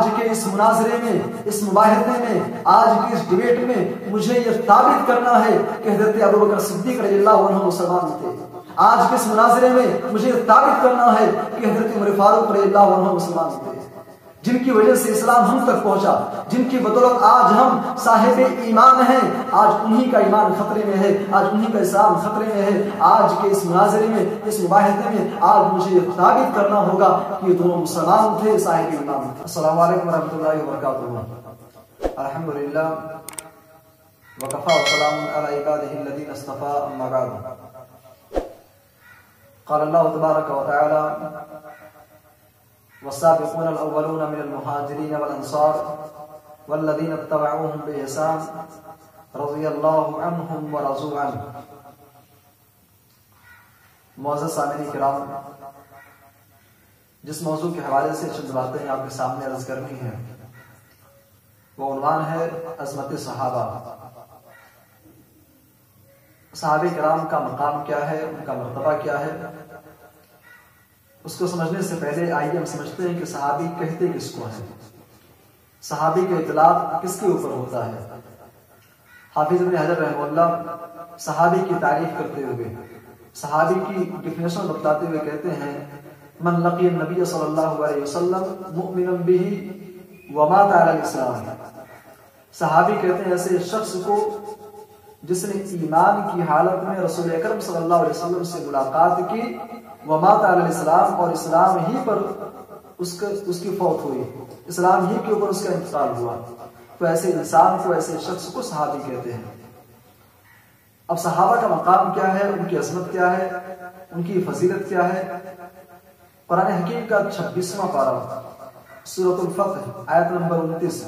آج کے اس مناظرے میں، اس مباحثے میں، آج کی اس ڈیبیٹ میں مجھے یہ ثابت کرنا ہے کہ حضرت ابوبکر صدیق رضی اللہ عنہ مسلمان تھے۔ آج کے اس مناظرے میں مجھے ثابت کرنا ہے کہ حضرت عمر فاروق رضی اللہ عنہ مسلمان تھے، جن کی وجہ سے اسلام ہم تک پہنچا، جن کی بدولت آج ہم صاحب ایمان ہیں۔ آج انہی کا ایمان خطرے میں ہے، آج انہی کا اسلام خطرے میں ہے۔ آج کے اس مناظرے میں، اس مباحثے میں آج مجھے یہ ثابت کرنا ہوگا کہ یہ دونوں مسلمان تھے، صاحب ایمان تھے۔ السلام علیکم ورحمۃ اللہ وبرکاتہ۔ الحمدللہ وکفی وسلام علی عبادہ الذین اصطفی، اما بعد۔ قال اللہ تبارک وتعالی: والسابقون الأولون من المهاجرين والأنصار والذين اتبعوهم بإحسان رضي الله عنهم ورضوا عنه۔ معزز سامعین کرام، جس موضوع کے حوالے سے چند باتیں آپ کے سامنے عرض کرنی ہے وہ عنوان ہے عظمت صحابہ۔ صحابہ کرام کا مقام کیا ہے، ان کا مرتبہ کیا ہے، اس کو سمجھنے سے پہلے آئیے ہم سمجھتے ہیں کہ صحابی کہتے کس کو ہیں، صحابی کا اطلاق کس کے اوپر ہوتا ہے۔ حافظ ابن حجر رحمہ اللہ صحابی کی تعریف کرتے ہوئے، صحابی کی ڈیفینیشن بتاتے ہوئے کہتے ہیں: من لقی النبی صلی اللہ علیہ وسلم مؤمنا به ومات علی الاسلام۔ صحابی کہتے ہیں ایسے شخص کو جس نے ایمان کی حالت میں رسول اکرم صلی اللہ علیہ وسلم سے ملاقات کی، ومات علی الاسلام، اور اسلام ہی پر اس کی فوت ہوئی، اسلام ہی کے اوپر اس کا انتقال ہوا، تو ایسے انسان کو، ایسے شخص کو صحابی کہتے ہیں۔ اب صحابہ کا مقام کیا ہے، ان کی عظمت کیا ہے، ان کی فضیلت کیا ہے؟ قرآن حکیم کا 26واں پارہ سورۃ الفتح آیت نمبر 29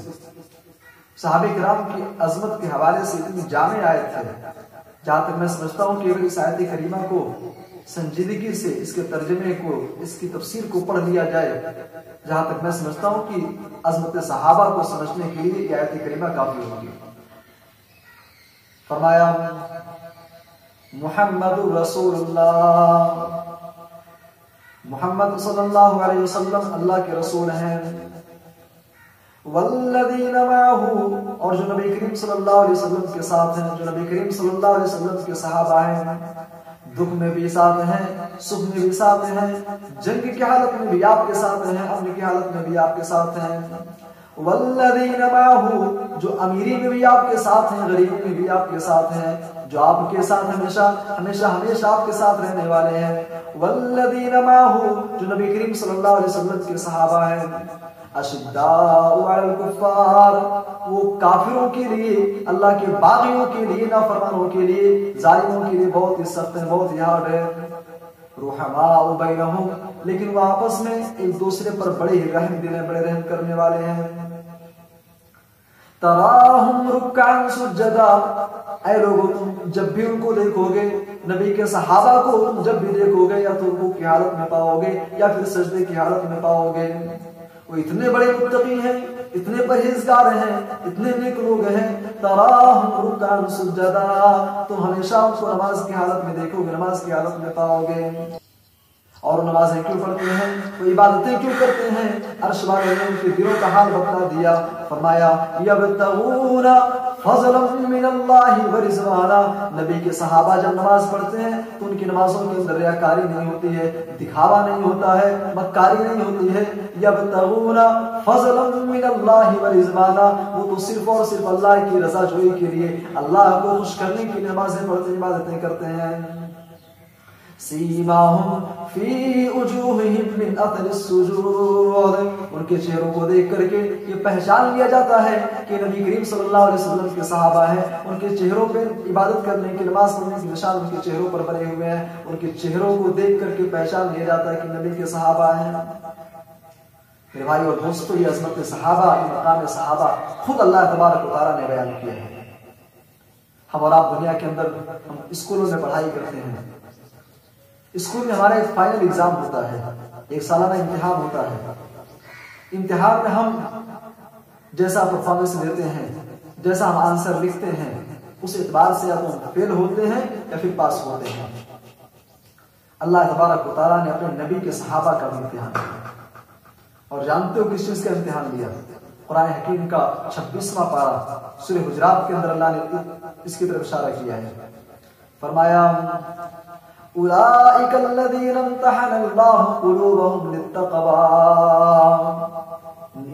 صحابہ کرام کی عظمت کے حوالے سے اتنی جامع آیت ہے، جہاں تک میں سمجھتا ہوں کہ اگر اس آیت کریمہ کو سنجیدگی سے، اس کے ترجمے کو، اس کی تفسیر کو پڑھ لیا جائے، جہاں تک میں سمجھتا ہوں کہ عظمت صحابہ کو سمجھنے کے لیے یہ آیت کریمہ کافی ہوگی۔ فرمایا: محمد رسول اللہ، محمد صلی اللہ علیہ وسلم اللہ کے رسول ہیں، والذین معہ، اور جو نبی کریم صلی اللہ علیہ وسلم کے ساتھ ہیں، جو نبی کریم صلی اللہ علیہ وسلم کے صحابہ ہیں، دکھ میں بھی ساتھ ہیں، سکھ میں بھی ساتھ ہیں، جنگ کی حالت میں بھی آپ کے ساتھ ہیں، امن کی حالت میں بھی آپ کے ساتھ ہیں، والذین معہ، جو امیری میں بھی آپ کے ساتھ ہیں، غریبی میں بھی آپ کے ساتھ ہیں، جو آپ کے ساتھ ہمیشہ آپ کے ساتھ رہنے والے ہیں، والذین معہ، جو نبی کریم صلی اللہ علیہ وسلم کے صحابہ ہیں، اشداء علی الکفار، وہ کافروں کے لیے، اللہ کے باغیوں کے لیے، نافرمانوں کے لیے، ظالموں کے لیے بہت ہی سخت ہے، بہت ہی ہارڈ ہے۔ رحماء بینہم، لیکن وہ آپس میں ایک دوسرے پر بڑے ہی رحم دل ہیں، بڑے رحم کرنے والے ہیں۔ تراہم رکعا سجدا، اے لوگوں تم جب بھی ان کو دیکھو گے، نبی کے صحابہ کو تم جب بھی دیکھو گے، یا تو رکوع کی حالت میں پاؤ گے یا پھر سجدے کی حالت میں پاؤ گے۔ وہ اتنے بڑے متقی ہیں، اتنے پرہیزگار ہیں، اتنے نیک لوگ ہیں۔ تراہم رکعا سجدا، تم ہمیشہ ان کو نماز کی حالت میں دیکھو گے، نماز کی حالت میں پاؤ گے۔ اور نمازیں کیوں پڑھتے ہیں، وہ عبادتیں کیوں کرتے ہیں؟ عرش والے نے ان کے دلوں کا حال بتلا دیا، فرمایا: یبتغون فضلا من اللہ ورضوانا، نبی کے صحابہ جب نماز پڑھتے ہیں تو ان کی نمازوں کے اندر ریاکاری نہیں ہوتی ہے، دکھاوا نہیں ہوتا ہے، مکاری نہیں ہوتی ہے۔ یبتغون فضلا من اللہ ورضوانا، وہ تو صرف اور صرف اللہ کی رضا جوئی کے لیے، اللہ کو خوش کرنے کے لیے نمازیں پڑھتے ہیں، عبادتیں کرتے ہیں۔ سیماہم فی وجوہہم من اثر السجود، ان کے چہروں کو دیکھ کر کے یہ پہچان لیا جاتا ہے کہ نبی کریم صلی اللہ علیہ وسلم کے صحابہ ہیں۔ ان کے چہروں پہ عبادت کرنے کی، نماز پڑھنے کے نشان ان کے چہروں پر بنے ہوئے ہیں، ان کے چہروں کو دیکھ کر کے پہچان لیا جاتا ہے کہ نبی کے صحابہ ہیں۔ میرے بھائی اور دوستو، یہ عظمت صحابہ، یہ مقام صحابہ خود اللہ تبارک و تعالیٰ نے بیان کیا ہے۔ ہم اور آپ دنیا کے اندر ہم اسکولوں میں پڑھائی کرتے ہیں، اسکول میں ہمارا ایک فائنل ایگزام ہوتا ہے، ایک سالانہ امتحان ہوتا ہے۔ امتحان میں ہم جیسا پرفارمنس دیتے ہیں، جیسا ہم آنسر لکھتے ہیں، اس اعتبار سے یا تو ہم فیل ہوتے ہیں یا پھر پاس ہوتے ہیں۔ اللہ تبارک و تعالیٰ نے اپنے نبی کے صحابہ کا بھی امتحان کیا۔ اور جانتے ہو کس چیز کا امتحان لیا؟ قرآن حکیم کا 26واں پارہ سورہ حجرات کے اندر اللہ نے اس کی طرف اشارہ کیا ہے. فرمایا اولئک الذین امتحن اللہ قلوبہم للتقوی،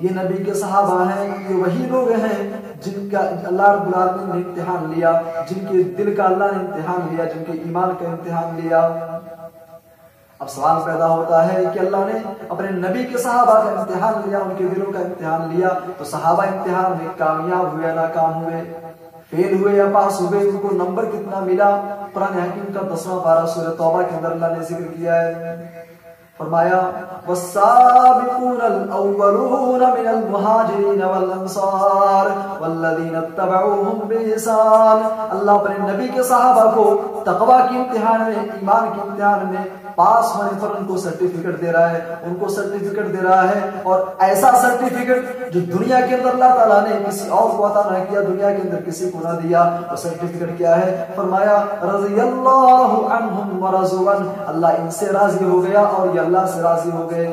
یہ نبی کے صحابہ ہیں، یہ وہی لوگ ہیں جن کا اللہ رب العالمین نے امتحان لیا، جن کے دل کا اللہ نے امتحان لیا، جن کے ایمان کا امتحان لیا. اب سوال پیدا ہوتا ہے کہ اللہ نے اپنے نبی کے صحابہ کا امتحان لیا، ان کے دلوں کا امتحان لیا، تو صحابہ امتحان میں کامیاب ہوئے یا ناکام ہوئے، فیل ہوئے یا پاس ہوئے، ان کو نمبر کتنا ملا؟ قرآن حکیم کا 10واں پارہ سورہ توبہ کے اندر اللہ نے ذکر کیا ہے. فرمایا والسابقون الاولون من المہاجرین والانصار والذین اتبعوہم بإحسان. اللہ اپنے نبی کے صحابہ کو تقوی کے امتحان میں، ایمان کے امتحان میں پاس ہونے پر ان کو سرٹیفکیٹ دے رہا ہے، ان کو سرٹیفکیٹ دے رہا ہے، اور ایسا سرٹیفکیٹ جو دنیا کے اندر اللہ تعالیٰ نے کسی اور کو عطا نہ کیا، دنیا کے اندر کسی کو نہ دیا. وہ سرٹیفکیٹ کیا ہے؟ فرمایا رضی اللہ عنہم ورضوا عنہ، اللہ ان سے راضی ہو گیا اور یہ اللہ سے راضی ہو گئے.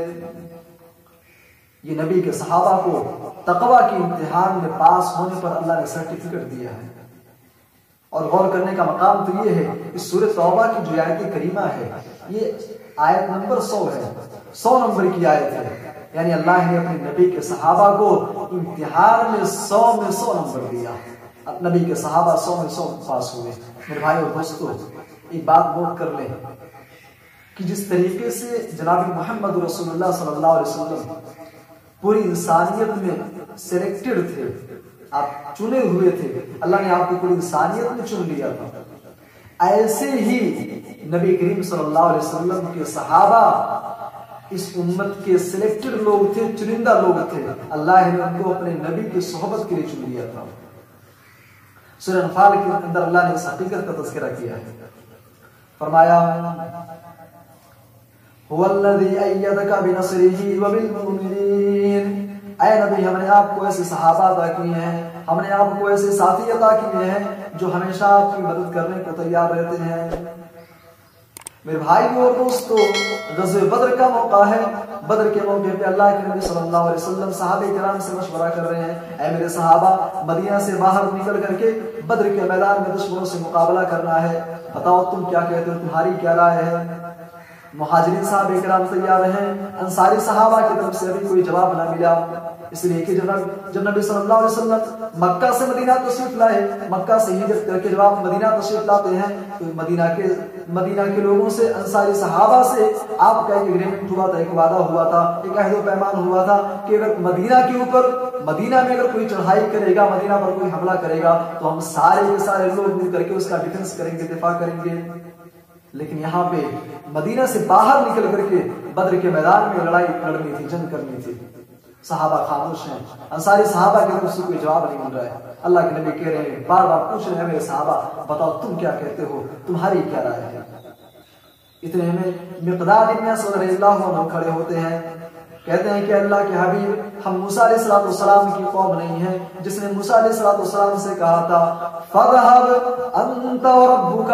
یہ نبی کے صحابہ کو تقوی کے امتحان میں پاس ہونے پر اللہ نے سرٹیفکیٹ دیا ہے. اور غور کرنے کا مقام تو یہ ہے، اس سورۃ توبہ کی جو آیت کریمہ ہے، یہ آیت نمبر 100 ہے، 100 نمبر کی آیت ہے. یعنی اللہ نے اپنے نبی کے صحابہ کو امتحان میں 100 میں 100 نمبر دیا. اب نبی کے صحابہ 100 میں 100 پاس ہوئے. میرے بھائی اور دوستو، ایک بات نوٹ کر لیں کہ جس طریقے سے جناب محمد رسول اللہ صلی اللہ علیہ وسلم پوری انسانیت میں سلیکٹڈ تھے، آپ چنے ہوئے تھے، اللہ نے آپ کو پوری انسانیت میں چن لیا تھا، ایسے ہی نبی کریم صلی اللہ علیہ وسلم کے صحابہ اس امت کے سلیکٹڈ لوگ تھے، چنندہ لوگ تھے. اللہ نے ان کو اپنے نبی کی صحبت کے لیے چن لیا تھا. سورہ انفال کے اندر اللہ نے اس حقیقت کا تذکرہ کیا ہے. فرمایا هو الذی ایدک بنصرہ وبالمؤمنین، اے نبی ہم نے آپ کو ایسے صحابہ عطا کیے ہیں، ہم نے آپ کو ایسے ساتھی عطا کیے ہیں جو ہمیشہ آپ کی مدد کرنے کو تیار رہتے ہیں. میرے بھائی اور دوستو، غزوہ بدر کا موقع ہے. بدر کے موقع پہ اللہ کے نبی صلی اللہ علیہ وسلم صحابہ کرام سے مشورہ کر رہے ہیں، اے میرے صحابہ، مدینہ سے باہر نکل کر کے بدر کے میدان میں دشمنوں سے مقابلہ کرنا ہے، بتاؤ تم کیا کہتے ہو، تمہاری کیا رائے ہے؟ مہاجرین صحابہ کرام تیار ہیں، انصاری صحابہ کی طرف سے ابھی کوئی جواب نہ ملا. اس لیے کہ جب نبی صلی اللہ علیہ وسلم مکہ سے مدینہ تشریف لائے، مکہ سے ہجرت کر کے جب آپ مدینہ تشریف لاتے ہیں تو مدینہ کے لوگوں سے، انصاری صحابہ سے آپ کا ایک ایگریمنٹ ہوا تھا، ایک وعدہ ہوا تھا، ایک عہد و پیمان ہوا تھا کہ اگر مدینہ میں اگر کوئی چڑھائی کرے گا، مدینہ پر کوئی حملہ کرے گا تو ہم سارے کے سارے لوگ مل کر کے اس کا ڈیفنس کریں گے، دفاع کریں گے. لیکن یہاں پہ مدینہ سے باہر نکل کر کے بدر کے میدان میں لڑائی لڑنی تھی، جنگ کرنی تھی. صحابہ خاموش ہیں، انصاری صحابہ کی طرف سے کوئی جواب نہیں مل رہا ہے. اللہ کے نبی کہہ رہے ہیں، بار بار پوچھ رہے ہیں، میرے صحابہ بتاؤ تم کیا کہتے ہو، تمہاری کیا رائے ہے؟ اتنے میں مقداد بن اسود رضی اللہ عنہ کھڑے ہوتے ہیں، کہتے ہیں کہ اللہ کے حبیب، ہم موسیٰ علیہ السلام کی قوم نہیں ہیں جس نے موسیٰ علیہ السلام سے کہا تھا فَاذْهَبْ أَنْتَ وَرَبُّكَ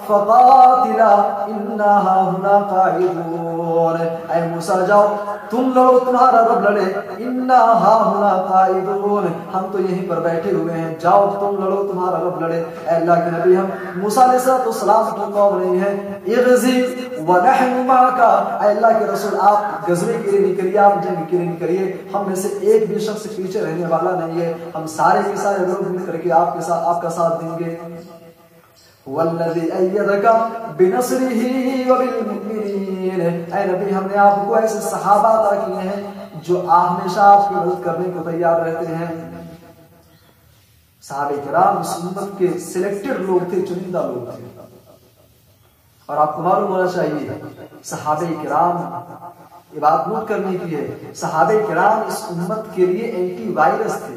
فَقَاتِلَا إِنَّا هَاهُنَا قَاعِدُونَ. اے موسیٰ جاؤ، تم لڑو، تمہارا رب لڑے. إِنَّا هَاهُنَا قَاعِدُونَ، ہم تو یہیں پر بیٹھے ہوئے ہیں، جاؤ تم لڑو، تمہارا رب لڑے. اے اللہ کے نبی، ہم موسیٰ علیہ السلام کی قوم نہیں ہیں. اغزی وَنَحْنُ مَعَكَ، اے اللہ کے رسول آپ غزوے کے لیے نکلیے، آپ جنگ کے لیے نکلیے، ہم میں سے ایک بھی شخص پیچھے رہنے والا نہیں ہے، ہم سارے کے سارے لوگ مل کر کے آپ کا ساتھ دیں گے. وَالَّذِي أَيَّدَكَ بِنَصْرِهِ وَبِالْمُؤْمِنِينَ، اے نبی ہم نے آپ کو ایسے صحابہ عطا کیے ہیں جو ہمیشہ آپ کی مدد کرنے کو تیار رہتے ہیں. صحابہ کرام اس امت کے سلیکٹڈ لوگ تھے، چنندہ لوگ تھے. اور آپ کو معلوم ہونا چاہیے صحابہ کرام، یہ بات نوٹ کرنے کی ہے، صحابہ کرام اس امت کے لیے اینٹی وائرس تھے.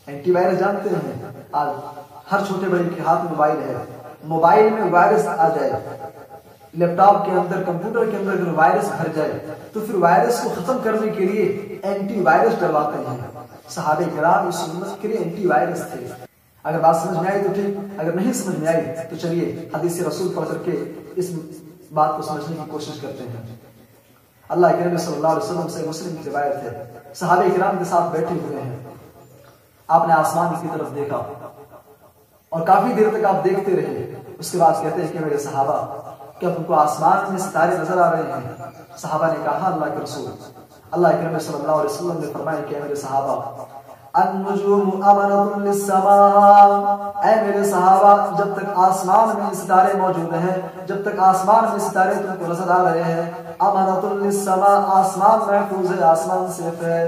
اینٹی وائرس جانتے ہیں، آج ہر چھوٹے بڑے کے ہاتھ موبائل ہے، موبائل میں وائرس آ جائے، لیپ ٹاپ کے اندر، کمپیوٹر کے اندر اگر وائرس بھر جائے تو پھر وائرس کو ختم کرنے کے لیے اینٹی وائرس ڈلواتے ہیں. صحابہ کرام اس امت کے لیے اینٹی وائرس تھے. اگر بات سمجھ میں آئی تو ٹھیک، اگر نہیں سمجھ میں آئی تو چلیے حدیث رسول پڑھ کر کے اس بات کو سمجھنے کی کوشش کرتے ہیں. اللہ کے نبی صلی اللہ علیہ وسلم سے مسلم کی روایت ہے، صحابہ کرام کے ساتھ بیٹھے ہوئے ہیں، آپ نے آسمان کی طرف دیکھا اور کافی دیر تک آپ دیکھتے رہے، اس کے بعد کہتے ہیں کہ میرے صحابہ کیا تم کو آسمان میں ستارے نظر آ رہے ہیں؟ صحابہ نے کہا اللہ کے رسول، اللہ کے نبی صلی اللہ علیہ وسلم نے فرمایا کہ میرے صحابہ النجوم امانۃ للسماء، اے میرے صحابہ جب تک آسمان میں ستارے موجود ہیں، جب تک آسمان میں ستارے تم کو نظر آ رہے ہیں، امانۃ للسماء، آسمان محفوظ ہے، آسمان سیف ہے۔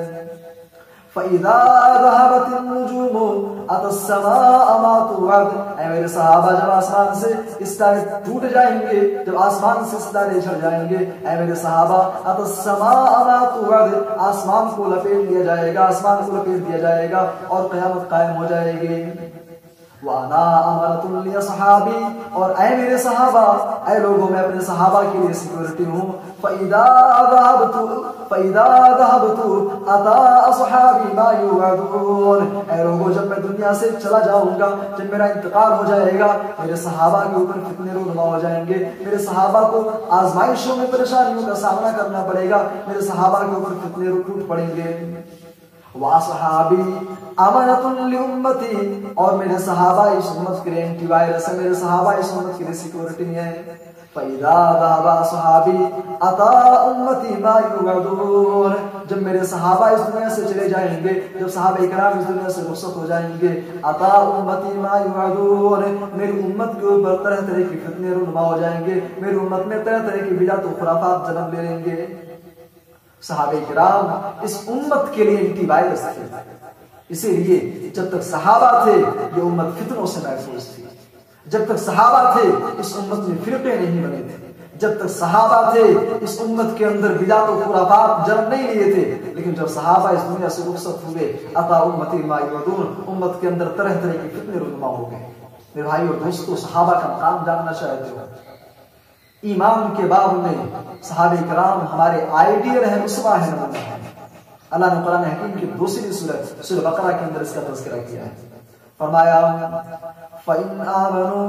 فَإِذَا ذَهَبَتِ النُّجُومُ أَتَى السَّمَاءَ مَا تُوعَدُ، اے میرے صحابہ جب آسمان سے ستارے ٹوٹ جائیں گے، جب آسمان سے ستارے جھڑ جائیں گے، اے میرے صحابہ أَتَى السَّمَاءَ مَا تُوعَدُ، آسمان کو لپیٹ لیا جائے گا، آسمان کو لپیٹ دیا جائے گا اور قیامت قائم ہو جائے گی۔ وَأَنَا أَمَانَةٌ لِأَصْحَابِي، اور اے میرے صحابہ، اے لوگوں میں اپنے صحابہ کے لیے سیکورٹی ہوں۔ فَإِذَا ذَهَبْتُ أَتَى أَصْحَابِي مَا يُوعَدُونَ، اے لوگوں جب میں دنیا سے چلا جاؤں گا، جب میرا انتقال ہو جائے گا، میرے صحابہ کے اوپر فتنے رونما ہو جائیں گے، میرے صحابہ کو آزمائشوں میں پریشانیوں کا سامنا کرنا پڑے گا، میرے صحابہ کے اوپر فتنے ٹوٹ پڑیں گے۔ وَأَصْحَابِي أَمَانَةٌ لِأُمَّتِي، اور میرے صحابہ اس امت کے لیے اینٹی وائرس ہے، میرے صحابہ اس امت کے لیے سیکورٹی ہے۔ فَإِذَا ذَهَبَ أَصْحَابِي أَتَى أُمَّتِي مَا يُوعَدُونَ، جب میرے صحابہ اس دنیا سے چلے جائیں گے، جب صحابہ کرام اس دنیا سے رخصت ہو جائیں گے، أَتَى أُمَّتِي مَا يُوعَدُونَ، میری امت کے اوپر طرح طرح کی فتنے رونما ہو جائیں گے، میری امت میں طرح طرح کی بدعت و خرافات جنم لے لیں گے۔ صحابہ کرام اس امت کے لیے اینٹی وائرس تھے، اسی لیے جب تک صحابہ تھے یہ امت فتنوں سے محفوظ تھی، جب تک صحابہ تھے اس امت میں فرقے نہیں بنے تھے، جب تک صحابہ تھے اس امت کے اندر بدعت و خرافات جنم نہیں لیے تھے، لیکن جب صحابہ اس دنیا سے رخصت ہوئے اتا امتی ما یعدون، امت کے اندر طرح طرح کی فتنے رونما ہو گئے۔ میرے بھائی اور دوستو، صحابہ کا مقام جاننا چاہتے ہو؟ ایمان کے باب میں صحابہ کرام ہمارے آئیڈیل ہے، اسوہ ہے، نمونہ ہے۔ اللہ نے قرآن حکیم کی دوسری سورہ بقرہ کے اندر اس کا تذکرہ کیا ہے، فرمایا فَإِنْ آمَنُوا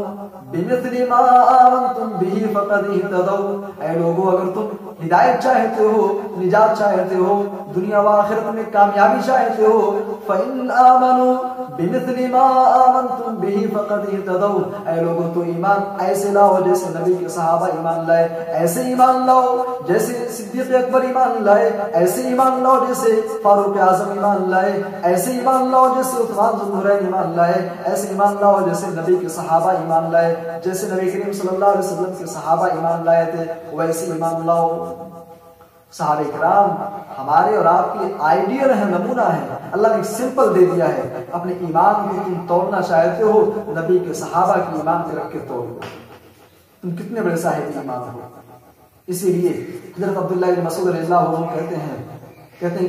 بِمِثْلِ مَا آمَنْتُمْ بِهِ فَقَدِ اهْتَدَوْا، اے لوگو اگر تم ہدایت چاہتے ہو، نجات چاہتے ہو، دنیا و آخرت میں کامیابی چاہتے ہو، فَإِنْ آمَنُوا بِمِثْلِ مَا آمَنْتُمْ بِهِ فَقَدِ اهْتَدَوْا، اے لوگو تو ایمان ایسے لاؤ جیسے نبی کے صحابہ ایمان لائے، ایسے ایمان لاؤ جیسے صدیق اکبر ایمان لائے، ایسے ایمان لاؤ جیسے فاروق اعظم ایمان لائے، ایسے ایمان لاؤ جیسے عثمان ذو النورین ایمان لائے، ایسے ایمان لاؤ جیسے نبی کے صحابہ ایمان لائے، جیسے نبی کریم صلی اللہ علیہ وسلم کے صحابہ ایمان لائے تھے ویسے ایمان لاؤ۔ صحابہ کرام ہمارے اور آپ کے آئیڈیل ہے، نمونہ ہے۔ اللہ نے ایک سمپل دے دیا ہے، اپنے ایمان کو تم توڑنا چاہتے ہو نبی کے صحابہ کے ایمان کو رکھ کے توڑ دو، تم کتنے بڑے صاحب ایمان ہو۔ اسی لیے حضرت عبداللہ بن مسعود رضی اللہ عنہ کہتے ہیں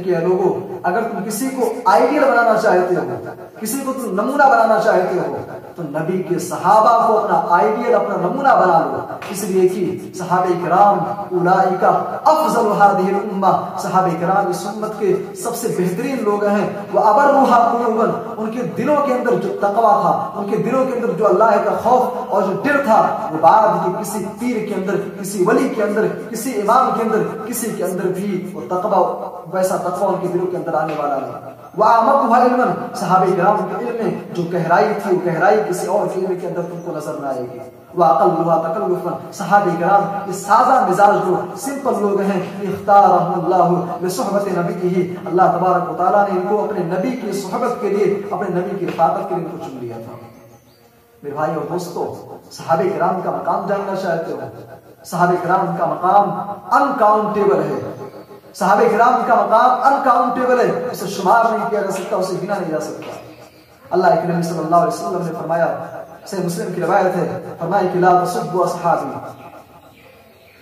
کہ لوگوں اگر تم کسی کو آئیڈیل بنانا چاہتے ہو، کسی کو تم نمونہ بنانا چاہتے ہو، تو نبی کے صحابہ کو اپنا آئیڈیل، اپنا نمونہ بنا لو۔ اس لیے کہ صحابہ کرام اولئک افضل هذه الامہ، صحابہ کرام اس امت کے سب سے بہترین لوگ ہیں۔ وابرها قلوبا، ان کے دلوں کے اندر جو تقوی تھا، ان کے دلوں کے اندر جو اللہ کا خوف اور جو ڈر تھا، وہ بعد کے کسی پیر کے اندر، کسی ولی کے اندر، کسی امام کے اندر، کسی کے اندر بھی وہ تقوی، ویسا تقوی ان کے دلوں کے اندر آنے والا نہیں۔ وَأَعْمَقُهَا عِلْمًا، صحابہ کرام کے علم میں جو گہرائی تھی وہ گہرائی کسی اور علم کے اندر تم کو نظر نہ آئے گی۔ وَأَقَلُّهَا تَكَلُّفًا، صحابہ کرام یہ سادہ مزاج لوگ، سمپل لوگ ہیں۔ اختارهم اللہ لصحبت نبیہ، اللہ تبارک و تعالیٰ نے ان کو اپنے نبی کی صحبت کے لیے، اپنے نبی کی رفاقت کے لیے ان کو چن لیا تھا۔ میرے بھائی اور دوستو، صحابہ کرام کا مقام جاننا چاہتے ہو؟ صحابہ کرام کا مقام انکاؤنٹیبل ہے، صحابہ کرام کا مقام انکاؤنٹیبل ہے، اسے شمار نہیں کیا جا سکتا، اسے گنا نہیں جا سکتا۔ اللہ کے نبی صلی اللہ علیہ وسلم نے فرمایا، صحیح مسلم کی روایت ہے، فرمایا کہ لا تسبوا اصحابی،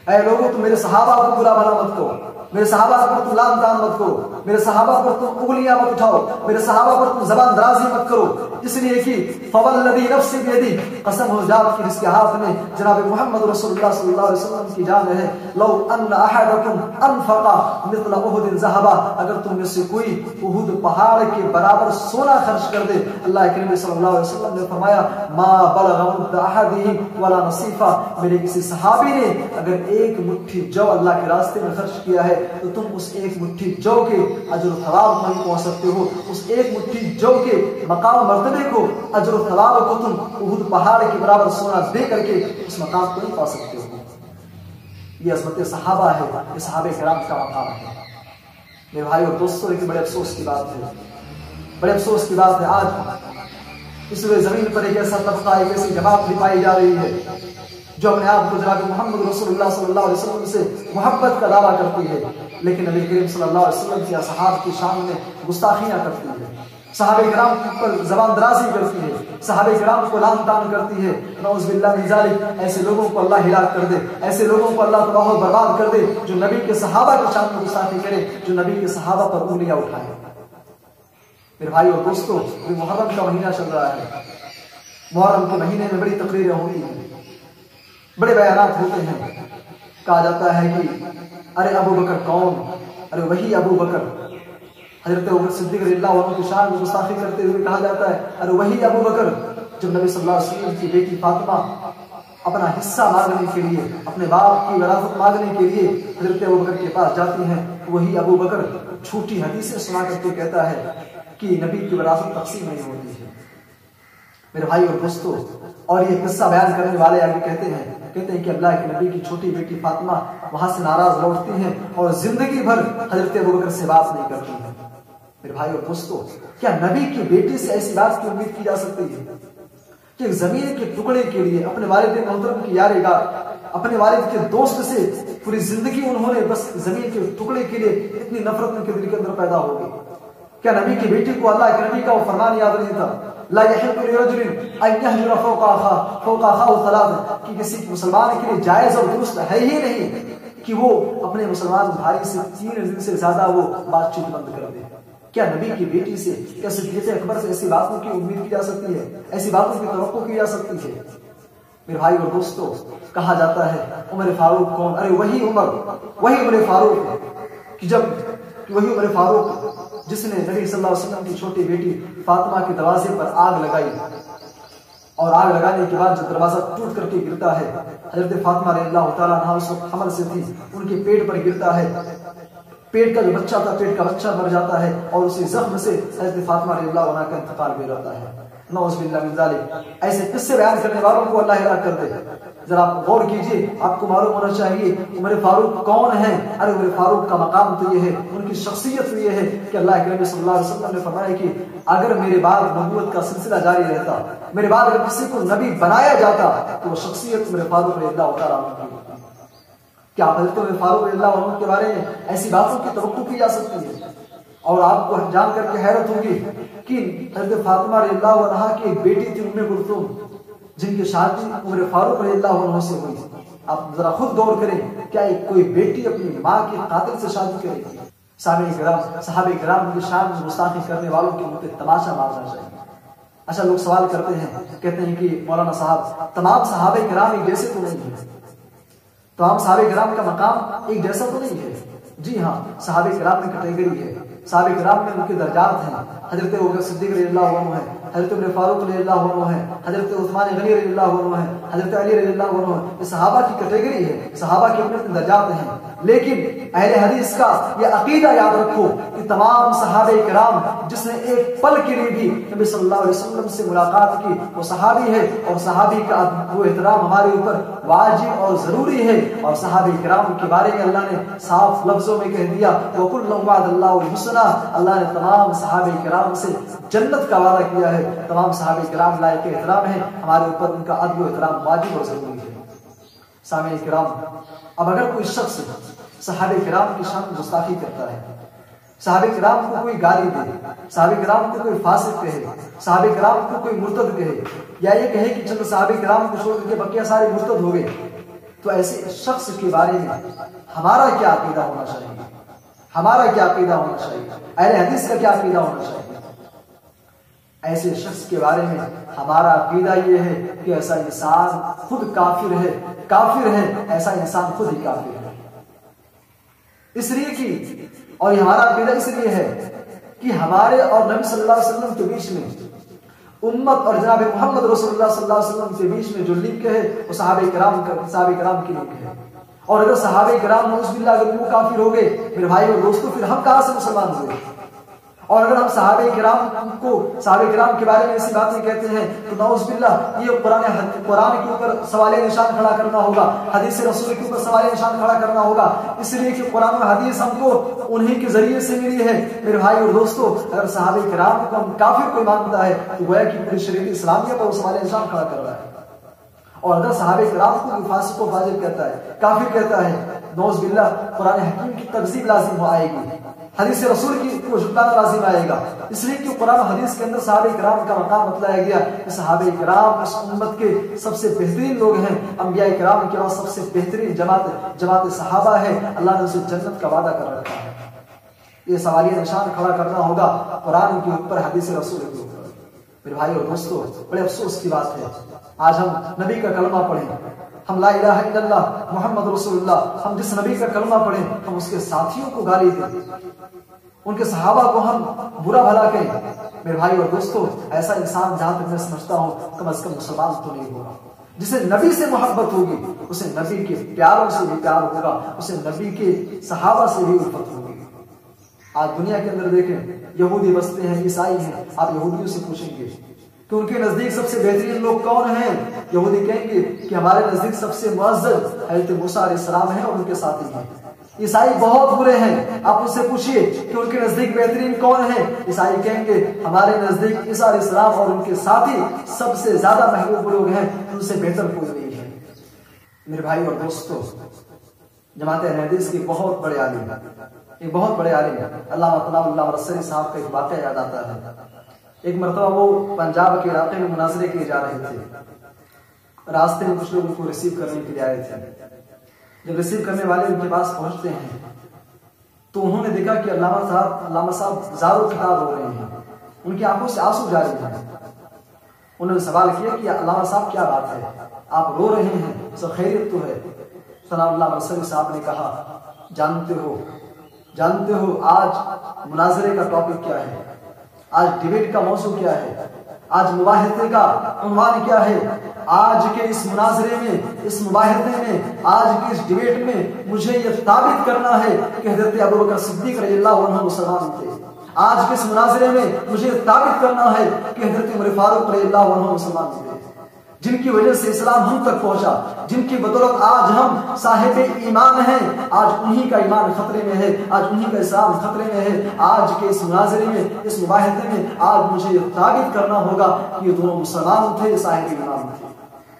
اے لوگوں تم میرے صحابہ کو برا بھلا مت کرو، میرے صحابہ پر تم لام تان مت کرو، میرے صحابہ پر تم انگلیاں مت اٹھاؤ، میرے صحابہ پر تم زبان درازی مت کرو، اس لیے کہ فوالذی نفسی بیدی، قسم ہو ذات کی جس کے ہاتھ میں جناب محمد رسول اللہ صلی اللہ علیہ وسلم کی جان ہے، لو ان احدکم انفق مثل احد ذهبا، اگر تم میں سے کوئی احد پہاڑ کے برابر سونا خرچ کر دے، اللہ کریم صلی اللہ علیہ وسلم نے فرمایا ما بلغ مد احدهم ولا نصیفا، میرے کسی صحابی نے اگر ایک مٹھی جو اللہ کے راستے میں خرچ کیا ہے تو تم اس ایک مٹھی جو کے اجر و ثواب نہیں پہنچ سکتے ہو، اس ایک مٹھی جو کے مقام مرتبے کو، اجر و ثواب کو تم احد پہاڑ کے برابر سونا دے کر کے اس مقام کو نہیں پا سکتے ہو۔ یہ عظمت صحابہ ہے، یہ صحابہ کرام کا مقام ہے۔ میرے بھائی اور دوستوں، لیکن بڑے افسوس کی بات ہے، بڑے افسوس کی بات ہے، آج اس روئے زمین پر ایک ایسا طبقہ، ایک ایسی جماعت بھی پائی جا رہی ہے جو اپنے آپ کو جناب محمد رسول اللہ صلی اللہ علیہ وسلم سے محبت کا دعویٰ کرتی ہے، لیکن نبی کریم صلی اللہ علیہ وسلم کی اصحاب کی شان میں گستاخیاں کرتی ہے، صحابہ کرام پر زبان درازی کرتی ہے، صحابہ کرام کو لعن طعن کرتی ہے۔ نعوذ باللہ من ذالک، ایسے لوگوں کو اللہ ہلاک کر دے، ایسے لوگوں کو اللہ تباہ و برباد کر دے جو نبی کے صحابہ کی شان میں گستاخی کرے، جو نبی کے صحابہ پر انگلیاں اٹھائے۔ میرے بھائی اور دوستوں، محرم کا مہینہ چل رہا ہے، محرم کے مہینے میں بڑی تقریریں ہوتی ہیں، بڑے بیانات ہوتے ہیں، کہا جاتا ہے کہ ارے ابو بکر کون، ارے وہی ابو بکر، حضرت ابوبکر صدیق رضی اللہ عنہ کی شان میں گستاخی کرتے ہوئے کہا جاتا ہے ارے وہی ابو بکر۔ جب نبی صلی اللہ علیہ وسلم کی بیٹی فاطمہ اپنا حصہ مانگنے کے لیے، اپنے باپ کی وراثت مانگنے کے لیے حضرت ابوبکر کے پاس جاتی ہیں، وہی ابو بکر جھوٹی حدیثیں سنا کر کے کہتا ہے کہ نبی کی وراثت تقسیم نہیں ہوتی ہے۔ میرے بھائی اور دوستوں، اور یہ قصہ بیان کرنے والے آگے کہتے ہیں کہ اللہ کے نبی کی چھوٹی بیٹی فاطمہ وہاں سے ناراض لوٹتی ہیں اور زندگی بھر حضرت ابوبکر سے بات نہیں کرتی ہیں۔ میرے بھائی اور دوستوں، کیا نبی کی بیٹی سے ایسی بات کی امید کی جا سکتی ہے کہ ایک زمین کے ٹکڑے کے لیے اپنے والد محترم کی یاری گار، اپنے والد کے دوست سے پوری زندگی انہوں نے بس زمین کے ٹکڑے کے لیے اتنی نفرت ان کے دل کے اندر پیدا ہو گئی؟ کیا نبی کی بیٹی کو اللہ کے نبی کا وہ فرمان یاد نہیں تھا لا يحل لرجل ان يهجر فوق اخاه ثلاث، کہ کسی مسلمان کے لیے جائز اور درست ہے ہی نہیں کہ وہ اپنے مسلمان بھائی سے 3 دن سے زیادہ وہ بات چیت بند کر دے؟ کیا نبی کی بیٹی سے، کیا صدیق اکبر سے ایسی باتوں کی امید کی جا سکتی ہے، ایسی باتوں کی توقع کی جا سکتی ہے؟ میرے بھائی اور دوستوں، کہا جاتا ہے عمر فاروق کون، ارے وہی عمر فاروق، کہ جب وہی عمر فاروق جس نے نبی صلی اللہ علیہ وسلم کی چھوٹی بیٹی فاطمہ کے دروازے پر آگ لگائی، اور آگ لگانے کے بعد جب دروازہ ٹوٹ کر کے گرتا ہے، حضرت فاطمہ رضی اللہ تعالیٰ عنہا اس وقت حمل سے تھی، ان کے پیٹ پر گرتا ہے، پیٹ کا جو بچہ تھا، پیٹ کا بچہ مر جاتا ہے، اور اسی زخم سے حضرت فاطمہ رضی اللہ عنہا کا انتقال بھی رہتا ہے۔ نعوذ باللہ من ذالک، ایسے قصے بیان کرنے والوں کو اللہ ہلاک کر دے۔ ذرا آپ غور کیجئے، آپ کو معلوم ہونا چاہیے عمر فاروق کون ہے۔ ارے عمر فاروق کا مقام تو یہ ہے، ان کی شخصیت تو یہ ہے کہ اللہ کے نبی صلی اللہ علیہ وسلم نے فرمایا کہ اگر میرے بعد نبوت کا سلسلہ جاری رہتا، میرے بعد اگر کسی کو نبی بنایا جاتا تو وہ شخصیت عمر فاروق رضی اللہ تعالیٰ عنہ کی ہوتی۔ کیا حضرت عمر فاروق رضی اللہ عنہ کے بارے میں ایسی باتوں کی توقع کی جا سکتی ہے؟ اور آپ کو جان کر کے حیرت ہوگی کہ حضرت فاطمہ رضی اللہ عنہا کی ایک بیٹی تھی ام کلثوم، جن کی شادی عمر فاروق رضی اللہ عنہ سے ہوئی۔ آپ ذرا خود غور کریں، کیا کوئی بیٹی اپنی ماں کے قاتل سے شادی کرے گی؟ صحابہ کرام کی شان میں گستاخی کرنے والوں کے منہ پہ تماشا مارنا چاہیے۔ اچھا، لوگ سوال کرتے ہیں، کہتے ہیں کہ مولانا صاحب تمام صحابہ کرام ایک جیسے تو نہیں ہیں، تمام صحابہ کرام کا مقام ایک جیسا تو نہیں ہے۔ جی ہاں، صحابہ کرام میں کیٹیگری ہے، صحابہ کرام میں ان کے درجات ہیں۔ حضرت ابوبکر صدیق رضی اللہ عنہ ہے، حضرت عمر فاروق رضی اللہ عنہ ہے، حضرت عثمان غنی رضی اللہ عنہ ہے، حضرت علی رضی اللہ عنہ ہے۔ یہ صحابہ کی کیٹیگری ہے، صحابہ کے اپنے درجات ہیں۔ لیکن اہل حدیث کا یہ عقیدہ یاد رکھو کہ تمام صحابہ کرام جس نے ایک پل کے لیے بھی نبی صلی اللہ علیہ وسلم سے ملاقات کی وہ صحابی ہے، اور صحابی کا وہ احترام ہمارے اوپر واجب اور ضروری ہے۔ اور صحابہ کرام کے بارے میں اللہ نے صاف لفظوں میں کہہ دیا وَكُلًّا وَعَدَ اللَّهُ الْحُسْنَىٰ، اللہ نے تمام صحابہ کرام سے جنت کا وعدہ کیا ہے۔ تمام صحابہ کرام لائق احترام ہیں، ہمارے اوپر ان کا ادب و احترام واجب اور ضروری ہے۔ سامعین کرام، اب اگر کوئی شخص صحابہ کرام کی شان گستاخی کرتا ہے، صحابہ کرام کو کوئی گالی دے، صحابہ کرام کو کوئی فاسق کہے، صحابہ کرام کو کوئی مرتد کہے، یا یہ کہے کہ چند صحابہ کرام کو چھوڑ کے بقیہ سارے مرتد ہو گئے، تو ایسے شخص کے بارے میں ہمارا کیا عقیدہ ہونا چاہیے؟ ہمارا کیا عقیدہ ہونا چاہیے، اہل حدیث کا کیا عقیدہ ہونا چاہیے؟ ایسے شخص کے بارے میں ہمارا عقیدہ یہ ہے کہ ایسا انسان خود کافر ہے، ایسا انسان خود ہی کافر ہے، اس لیے کہ اور یہ ہمارا عقیدہ اس لیے ہے کہ ہمارے اور نبی صلی اللہ علیہ وسلم کے بیچ میں، امت اور جناب محمد رسول اللہ صلی اللہ علیہ وسلم کے بیچ میں جو لنک ہے وہ صحابہ کرام کی لنک ہے، اور اگر صحابہ کرام نعوذ باللہ اگر وہ کافر ہو گئے میرے بھائی اور دوستوں، پھر ہم کہاں سے مسلمان ہوئے؟ اور اگر ہم صحابہ کرام کے بارے میں ایسی باتیں کہتے ہیں تو نعوذ باللہ یہ قرآن کے اوپر سوال نشان کھڑا کرنا ہوگا، حدیث رسول کے اوپر سوال نشان کھڑا کرنا ہوگا، اس لیے کہ قرآن و حدیث ہم کو انہی کے ذریعے سے ملی ہے میرے بھائی اور دوستوں۔ اگر صحابہ کرام کو ہم کافر کوئی مانتا ہے تو گویا کہ پوری شریعت اسلامیہ پر وہ سوال نشان کھڑا کر رہا ہے، اور اگر صحابہ کرام کو فاسق و فاجر کہتا ہے، کافر کہتا ہے، نعوذ باللہ قرآن حکیم کی تکذیب لازم آئے گی، حدیث رسول کی کو جھٹلانا لازم آئے گا، اس لیے کہ قرآن حدیث کے اندر صحابہ کرام کا مقام بتلایا گیا کہ صحابہ کرام اس امت کے سب سے بہترین لوگ ہیں، انبیاء کرام کے بعد سب سے بہترین جماعت صحابہ ہے، اللہ نے اسے جنت کا وعدہ کر رکھا ہے۔ یہ سوالیہ نشان کھڑا کرنا ہوگا قرآن کے اوپر، حدیث رسول کے اوپر۔ میرے بھائی اور دوستو، بڑے افسوس کی بات ہے آج ہم نبی کا کلمہ پڑھیں، ہم لا الہ الا اللہ محمد رسول اللہ، ہم جس نبی کا کلمہ پڑھیں ہم اس کے ساتھیوں کو گالی دیں، ان کے صحابہ کو ہم برا بھلا کہیں۔ میرے بھائی اور دوستو، ایسا انسان جہاں تک میں سمجھتا ہوں کم از کم مسلمان تو نہیں ہوگا۔ جسے نبی سے محبت ہوگی اسے نبی کے پیاروں سے بھی پیار ہوگا، اسے نبی کے صحابہ سے بھی الفت ہوگی۔ آج دنیا کے اندر دیکھیں، یہودی بستے ہیں، عیسائی ہیں، آپ یہودیوں سے پوچھیں گے کہ ان کے نزدیک سب سے بہترین لوگ کون ہیں، یہودی کہیں گے کہ ہمارے نزدیک سب سے معزز حضرت موسیٰ علیہ السلام ہیں اور ان کے ساتھی ہیں۔ عیسائی بہت برے ہیں، آپ ان سے پوچھئے کہ ان کے نزدیک بہترین کون ہیں، عیسائی کہیں گے ہمارے نزدیک عیسیٰ علیہ السلام اور ان کے ساتھی سب سے زیادہ محبوب لوگ ہیں، ان سے بہتر کوئی نہیں ہے۔ میرے بھائی اور دوستو، جماعت اہل حدیث کے بہت بڑے عالم ہیں، ایک بہت بڑے عالم ہیں، علامہ طلال اللہ مرسلی صاحب کا ایک واقعہ یاد آتا ہے۔ ایک مرتبہ وہ پنجاب کے علاقے میں مناظرے کے لیے جا رہے تھے، راستے میں کچھ لوگ ان کو ریسیو کرنے کے لیے آئے تھے۔ جب ریسیو کرنے والے ان کے پاس پہنچتے ہیں تو انہوں نے دیکھا کہ علامہ صاحب زارو خطاب ہو رہے ہیں، ان کی آنکھوں سے آنسو جاری ہیں۔ انہوں نے سوال کیا کہ علامہ صاحب کیا بات ہے، آپ رو رہے ہیں، سب خیریت تو ہے؟ طلال اللہ مرسلی صاحب نے کہا، جانتے ہو آج مناظرے کا ٹاپک کیا ہے، آج ڈیبیٹ کا موضوع کیا ہے، آج مباحثے کا عنوان کیا ہے؟ آج کے اس مناظرے میں، اس مباحثے میں، آج کے اس ڈیبیٹ میں مجھے یہ ثابت کرنا ہے کہ حضرت ابوبکر صدیق رضی اللہ عنہ مسلمان تھے۔ آج کے اس مناظرے میں مجھے ثابت کرنا ہے کہ حضرت عمر فاروق رضی اللہ عنہ مسلمان تھے، جن کی وجہ سے اسلام ہم تک پہنچا، جن کی بدولت آج ہم صاحب ایمان ہیں، آج انہی کا ایمان خطرے میں ہے، آج انہی کا اسلام خطرے میں ہے۔ آج کے اس مناظرے میں، اس مباحثے میں آج مجھے یہ ثابت کرنا ہوگا کہ یہ دونوں مسلمان تھے، صاحب ایمان تھے۔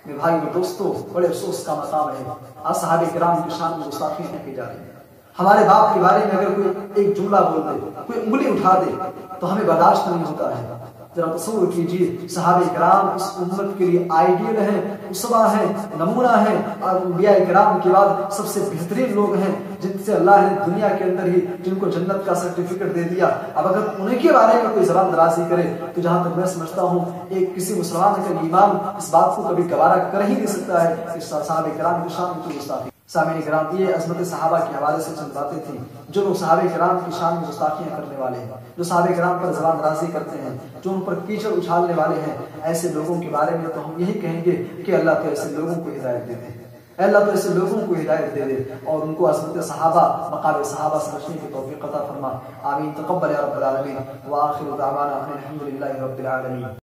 میرے بھائی اور دوستو، بڑے افسوس کا مقام ہے آج صحابہ کرام کی شان میں گستاخیاں کی جا رہی ہیں۔ ہمارے باپ کے بارے میں اگر کوئی ایک جملہ بول دے، کوئی انگلی اٹھا دے تو ہمیں برداشت نہیں ہوتا ہے۔ ذرا تصور کیجیے، صحابہ کرام اس امت کے لیے آئیڈیل ہیں، اسوہ ہیں، نمونہ ہیں، اور انبیاء کرام کے بعد سب سے بہترین لوگ ہیں، جن سے اللہ نے دنیا کے اندر ہی جن کو جنت کا سرٹیفکیٹ دے دیا۔ اب اگر انہیں کے بارے میں کوئی زبان درازی کرے تو جہاں تک میں سمجھتا ہوں ایک کسی مسلمان کا ایمان اس بات کو کبھی گوارا کر ہی نہیں سکتا ہے کہ صحابہ کرام کی شان کی گستاخی۔ سامعین کرام، یہ عظمت صحابہ کے حوالے سے چند باتیں تھیں۔ جو لوگ صحابہ کرام کی شان میں گستاخیاں کرنے والے ہیں، جو صحابہ کرام پر زبان درازی کرتے ہیں، جو ان پر کیچڑ اچھالنے والے ہیں، ایسے لوگوں کے بارے میں تو ہم یہی کہیں گے کہ اللہ تو ایسے لوگوں کو ہدایت دے دے، اللہ تو ایسے لوگوں کو ہدایت دے دے اور ان کو عظمت صحابہ، مقام صحابہ سمجھنے کی توفیق عطا فرما۔ آمین، تقبل یا رب العالمین، وآخر دعوانا الحمد للہ رب العالمین۔